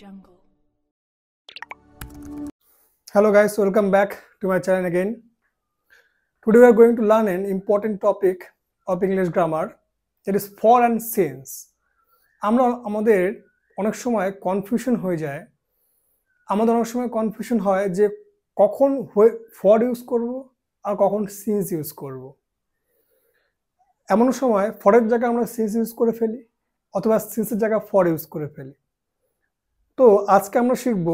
jungle. Hello guys, welcome back to my channel again. Today we are going to learn an important topic of English grammar, that is for and since. আমরা আমাদের অনেক সময় confusion হয়ে যায়, যে কখন for use করব আর কখন সিন্স ইউজ করব। এমন সময় ফরের জায়গায় আমরা সিন্স ইউজ করে ফেলি অথবা সিন্সের জায়গায় ফর ইউজ করে ফেলি। তো আজকে আমরা শিখব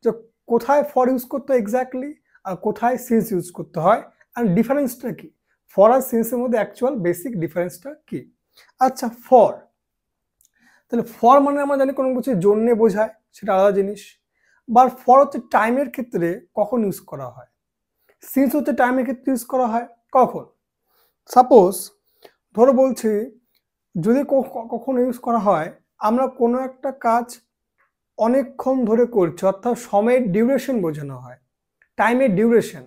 যে কোথায় ফর ইউজ করতে হয় এক্স্যাক্টলি আর কোথায় সিন্স ইউজ করতে হয়, আর ডিফারেন্সটা কি, ফর আর সিন্সের মধ্যে অ্যাকচুয়াল বেসিক ডিফারেন্সটা কি। আচ্ছা, ফর, তাহলে ফর মানে আমরা জানি কোনো কিছু জন্যে বোঝায়, সেটা আলাদা জিনিস। বা ফর হচ্ছে টাইমের ক্ষেত্রে কখন ইউজ করা হয়, সিন্স হচ্ছে টাইমের ক্ষেত্রে ইউজ করা হয় কখন। সাপোজ ধরো বলছি, যদি কখন ইউজ করা হয়, আমরা কোনো একটা কাজ অনেকক্ষণ ধরে করছি, অর্থাৎ সময়ের ডিউরেশন বোঝানো হয়, টাইমের ডিউরেশন।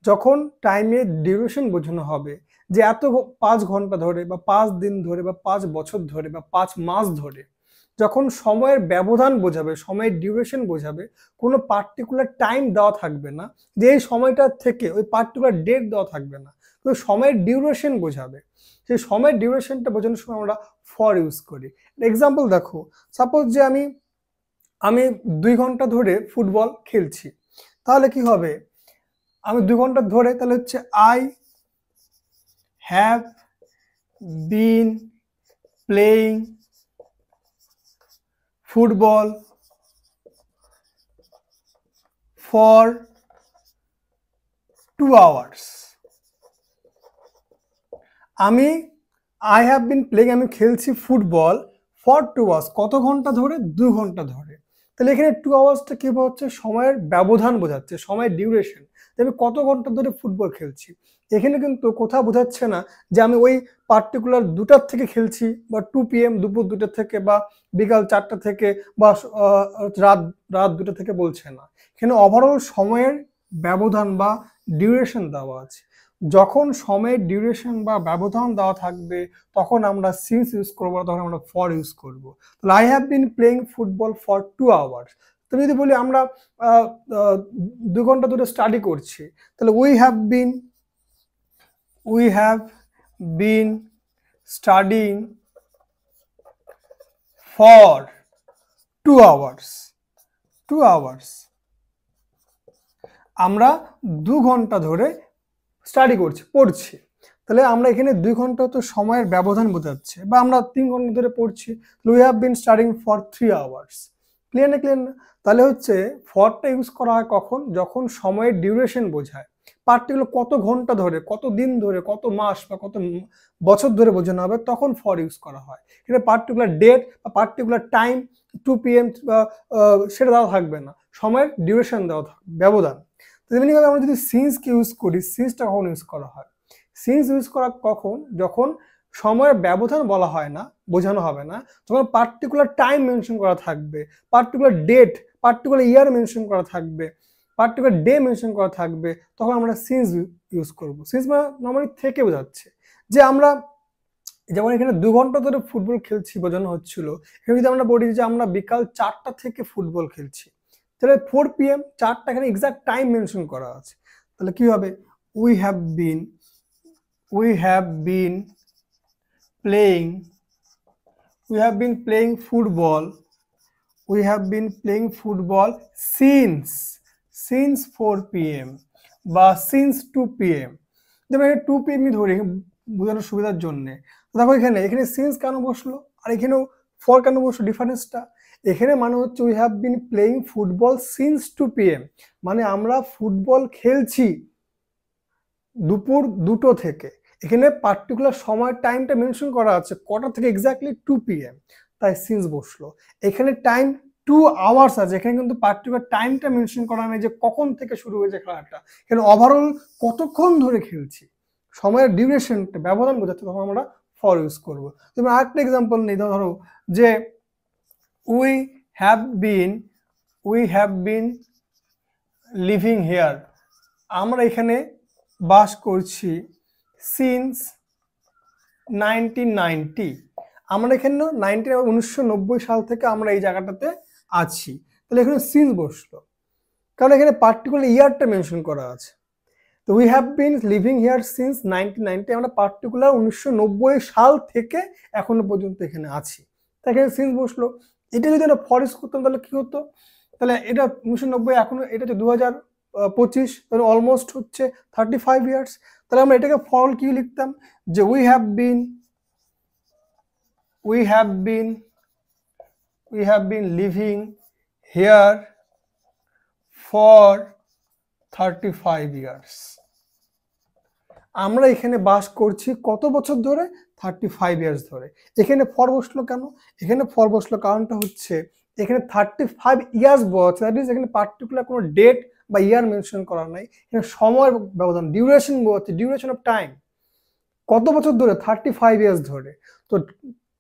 যখন টাইমের ডিউরেশন বোঝানো হবে যে এত 5 ঘন্টা ধরে বা 5 দিন ধরে বা 5 বছর ধরে বা 5 মাস ধরে, যখন সময়ের ব্যবধান বোঝাবে, সময়ের ডিউরেশন বোঝাবে, কোনো পার্টিকুলার টাইম দেওয়া থাকবে না, যে এই সময়টা থেকে ওই পার্টিকুলার ডেট দেওয়া থাকবে না, তো সময়ের ডিউরেশন বোঝাবে। সেই সময়ের ডিউরেশনটা বোঝানোর সময় আমরা ফর ইউজ করি। এক্সাম্পল দেখো, সাপোজ যে আমি 2 ঘন্টা ধরে ফুটবল খেলছি, তাহলে কি হবে, আমি 2 ঘন্টা ধরে, তাহলে হচ্ছে I have been playing football for 2 hours. আমি খেলছি ফুটবল ফর 2 আওয়ার্স, কত ঘন্টা ধরে, 2 ঘন্টা ধরে। তাহলে এখানে 2 আওয়ার্সটা কি হচ্ছে, সময়ের ব্যবধান বোঝাচ্ছে, সময়ের ডিউরেশন, যে আমি কত ঘন্টা ধরে ফুটবল খেলছি। এখানে কিন্তু কোথাও বোঝাচ্ছে না যে আমি ওই পার্টিকুলার 2টার থেকে খেলছি, বা 2 PM দুপুর 2টা থেকে, বা বিকাল 4টা থেকে, বা রাত 2টা থেকে বলছে না। এখানে ওভারঅল সময়ের ব্যবধান বা ডিউরেশন দেওয়া আছে। যখন সময়ের ডিউরেশন বা ব্যবধান দেওয়া থাকবে তখন আমরা সিন্স ইউজ করবো, তখন আমরা ফর ইউজ করবো। তাহলে I have been playing football for 2 hours. তুমি যদি বলি আমরা 2 ঘন্টা ধরে স্টাডি করছি, তাহলে we have been studying for 2 hours. আমরা 2 ঘন্টা ধরে স্টাডি পড়ছি। তাহলে আমরা এখানে 2 ঘন্টা তো সময়ের ব্যবধান বোঝাচ্ছে, বা আমরা 3 ঘন্টা ধরে পড়ছি, we have been studying for 3 hours. Clear না? তাহলে হচ্ছে ফরটা ইউজ করা হয় কখন, যখন সময়ের ডিউরেশন বোঝায়, পার্টিকুলার কত ঘন্টা ধরে, কত দিন ধরে, কত মাস বা কত বছর ধরে বোঝানো হবে, তখন ফর ইউজ করা হয়। এখানে পার্টিকুলার ডেট বা পার্টিকুলার টাইম 2 PM বা সেটা দেওয়া থাকবে না, সময়ের ডিউরেশন দেওয়া থাকবে, ব্যবধান। তেমনি আমরা যদি সিন্সকে ইউজ করি, সিন্সটা কখন ইউজ করা হয়, সিন্স ইউজ করা কখন, যখন সময়ের ব্যবধান বলা হয় না, বোঝানো হবে না, যখন পার্টিকুলার টাইম মেনশন করা থাকবে, পার্টিকুলার ডেট, পার্টিকুলার ইয়ার মেনশন করা থাকবে, পার্টিকুলার ডে মেনশন করা থাকবে, তখন আমরা সিন্স ইউজ করব। সিন্স মানে নর্মালি থেকে বোঝাচ্ছে, যে আমরা যেমন এখানে 2 ঘন্টা ধরে ফুটবল খেলছি বোঝানো হচ্ছিল, এখানে যদি আমরা বলি যে আমরা বিকাল 4টা থেকে ফুটবল খেলছি, তাহলে 4 PM, 4টা এখানে এক্সাক্ট টাইম মেনশন করা আছে। তাহলে কি হবে, we have been playing football since 4 PM বা সিন্স 2 PM। যেমন 2 PM ধরে বোঝানোর সুবিধার জন্য। দেখো এখানে সিন্স কেন বসলো আর এখানেও ফর কেন বসলো, ডিফারেন্সটা এখানে মানে হচ্ছে we have been playing football since 2 PM, মানে আমরা ফুটবল খেলছি দুপুর 2টো থেকে। এখানে পার্টিকুলার সময় টাইমটা মেনশন করা আছে, কটা থেকে, এক্স্যাক্টলি 2 PM, তাই সিন্স বসলো। এখানে টাইম 2 আওয়ার্স আছে, এখানে কিন্তু পার্টিকুলার টাইমটা মেনশন করা নেই যে কখন থেকে শুরু হয়েছে খেলাটা, এখানে ওভারঅল কতক্ষণ ধরে খেলছি, সময়ের ডিউরেশনটা ব্যবধান বোঝাচ্ছে, তখন আমরা ফর ইউজ করবো। তুমি আরেকটা এক্সাম্পল নেই, ধরো যে we have been living here, আমরা এখানে বাস করছি সিন্স 1990। আমরা এখানে 1990 সাল থেকে আমরা এই জায়গাটাতে আছি। তাহলে এখানে সিন্স বসলো, কারণ এখানে পার্টিকুলার ইয়ারটা মেনশন করা আছে। তো we have been living here since 1990, আমরা পার্টিকুলার 1990 সাল থেকে এখনো পর্যন্ত এখানে আছি, তাই এখানে সিন্স বসলো। এটা যদি আমরা ফর ইউজ করতাম তাহলে কি হতো, তাহলে এটা 1990 এখনো, এটা হচ্ছে 2025, তাহলে অলমোস্ট হচ্ছে 35 ইয়ার্স। তাহলে আমরা এটাকে ফর কি লিখতাম, যে we have been living here for 35 years. আমরা এখানে বাস করছি কত বছর ধরে, 35 ইয়ার্স ধরে। এখানে ফর বসলো কেন, এখানে ফর বসলো কারণটা হচ্ছে এখানে 35 ইয়ার্স বলছে, দ্যাট ইজ এখানে পার্টিকুলার কোনো ডেট বা ইয়ার মেনশন করা নাই, এখানে সময়ের ব্যবধান, ডিউরেশন বলছে, ডিউরেশন অফ টাইম, কত বছর ধরে, 35 ইয়ার্স ধরে। তো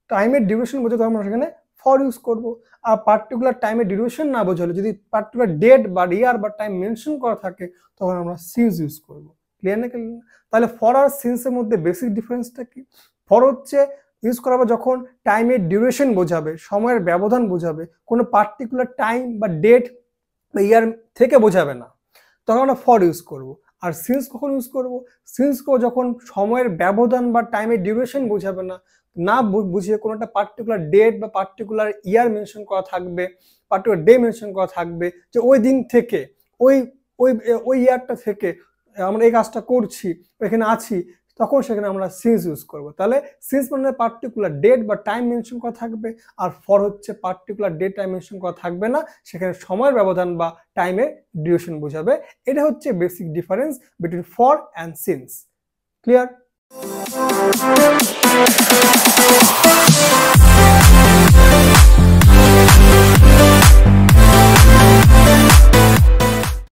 টাইমের ডিউরেশন বোঝাতে আমরা সেখানে ফর ইউজ করবো। আর পার্টিকুলার টাইমের ডিউরেশন না বোঝালে, যদি পার্টিকুলার ডেট বা ইয়ার বা টাইম মেনশন করা থাকে, তখন আমরা সিন্স ইউজ করবো। ক্লিয়ার না? তাহলে ফর আর সিন্সের মধ্যে বেসিক ডিফারেন্সটা কি? ফর হচ্ছে ইউজ করা হবে যখন টাইমের ডিউরেশন বোঝাবে, সময়ের ব্যবধান বোঝাবে, কোনো পার্টিকুলার টাইম বা ডেট বা ইয়ার থেকে বোঝাবে না, তখন আমরা ফর ইউজ করবো। আর সিন্স কখন ইউজ করবো, সিন্সকেও যখন সময়ের ব্যবধান বা টাইমের ডিউরেশন বোঝাবে না বুঝিয়ে কোনো একটা পার্টিকুলার ডেট বা পার্টিকুলার ইয়ার মেনশন করা থাকবে, পার্টিকুলার ডে মেনশন করা থাকবে, যে ওই দিন থেকে ওই ওই ওই ইয়ারটা থেকে আমরা এই কাজটা করছি, এখানে আছি, তখন সেখানে আমরা সিন্স ইউজ করবো। তাহলে সিন্স মানে পার্টিকুলার ডেট বা টাইম মেনশন করা থাকবে, আর ফর হচ্ছে পার্টিকুলার ডেট টাইম মেনশন করা থাকবে না, সেখানে সময়ের ব্যবধান বা টাইমের ডিউরেশন বোঝাবে। এটা হচ্ছে basic difference between for and since. Clear?